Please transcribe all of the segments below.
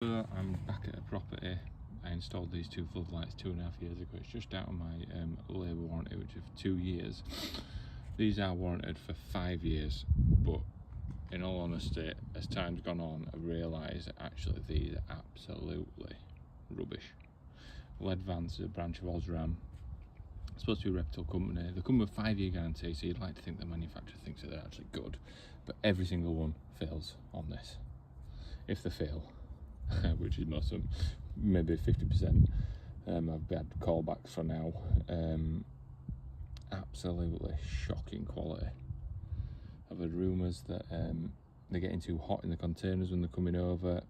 I'm back at a property. I installed these two floodlights 2.5 years ago. It's just out of my labour warranty, which is 2 years. These are warranted for 5 years, but in all honesty, as time's gone on, I've realised that actually these are absolutely rubbish. LEDVANCE is a branch of Osram. It's supposed to be a reputable company. They come with a 5-year guarantee, so you'd like to think the manufacturer thinks that they're actually good, but every single one fails on this. If they fail, which is most of them, maybe 50%. I've had callbacks for now. Absolutely shocking quality. I've heard rumours that they're getting too hot in the containers when they're coming over,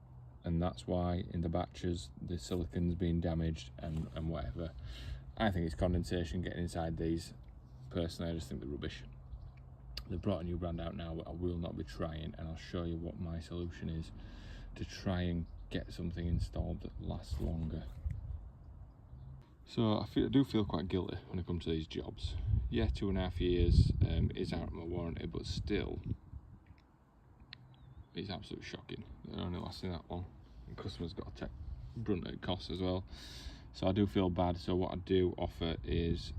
and that's why in the batches the silicon's being damaged and whatever. I think it's condensation getting inside these. Personally, I just think they're rubbish. They've brought a new brand out now, but I will not be trying, and I'll show you what my solution is to try and get something installed that lasts longer. So I do feel quite guilty when it comes to these jobs. Yeah, 2.5 years is out of my warranty, but still, it's absolutely shocking. They're only lasting that long, and customers got to take brunt of costs as well. So I do feel bad. So what I do offer is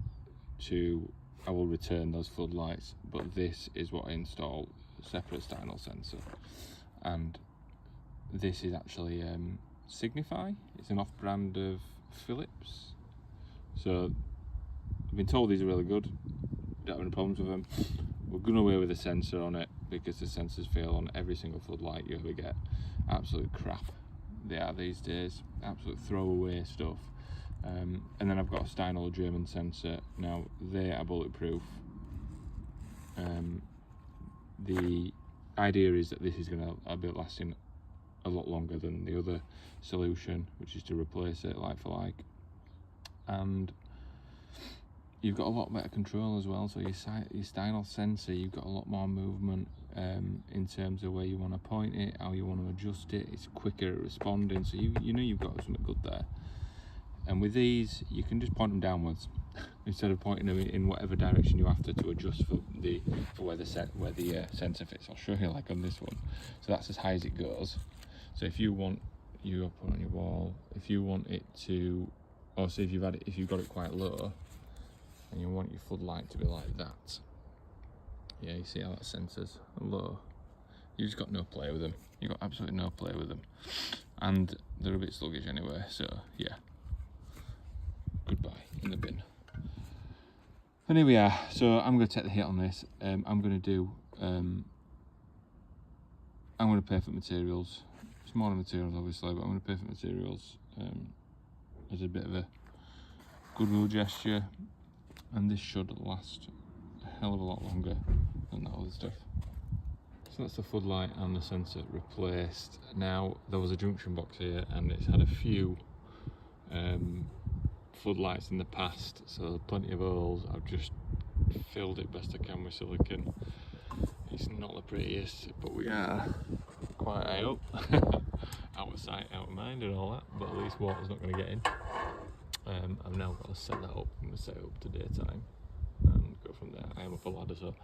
I will return those floodlights, but this is what I install: a separate Steinel sensor, and this is actually Signify. It's an off-brand of Philips. So I've been told these are really good. Don't have any problems with them. We're going away with a sensor on it because the sensors fail on every single floodlight you ever get. Absolute crap they are these days. Absolute throwaway stuff. And then I've got a Steinel German sensor. Now they are bulletproof. The idea is that this is going to be lasting a lot longer than the other solution, which is to replace it like for like, and you've got a lot better control as well. So your Steinel sensor, you've got a lot more movement in terms of where you want to point it, how you want to adjust it. It's quicker at responding, so you know you've got something good there. And with these, you can just point them downwards instead of pointing them in whatever direction you have to adjust for where the sensor fits. I'll show you like on this one. So that's as high as it goes. So if you want, you put it on your wall. If you want it to, or say if you've got it quite low, and you want your floodlight to be like that. Yeah, you see how that sensor's low. You just got no play with them. You got absolutely no play with them, and they're a bit sluggish anyway. So yeah, goodbye in the bin. And here we are. So I'm going to take the hit on this. I'm going to pay for materials. Smaller materials obviously, but I'm going to pay for materials as a bit of a goodwill gesture, and this should last a hell of a lot longer than that other stuff. So that's the floodlight and the sensor replaced. Now there was a junction box here and it's had a few floodlights in the past, so plenty of holes. I've just filled it best I can with silicone. It's not the prettiest, but we are quite high up. Out of sight, out of mind and all that, but at least water's not going to get in. I've now got to set that up. I'm going to set it up to daytime and go from there. I am up a ladder, so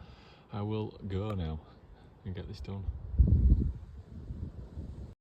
I will go now and get this done.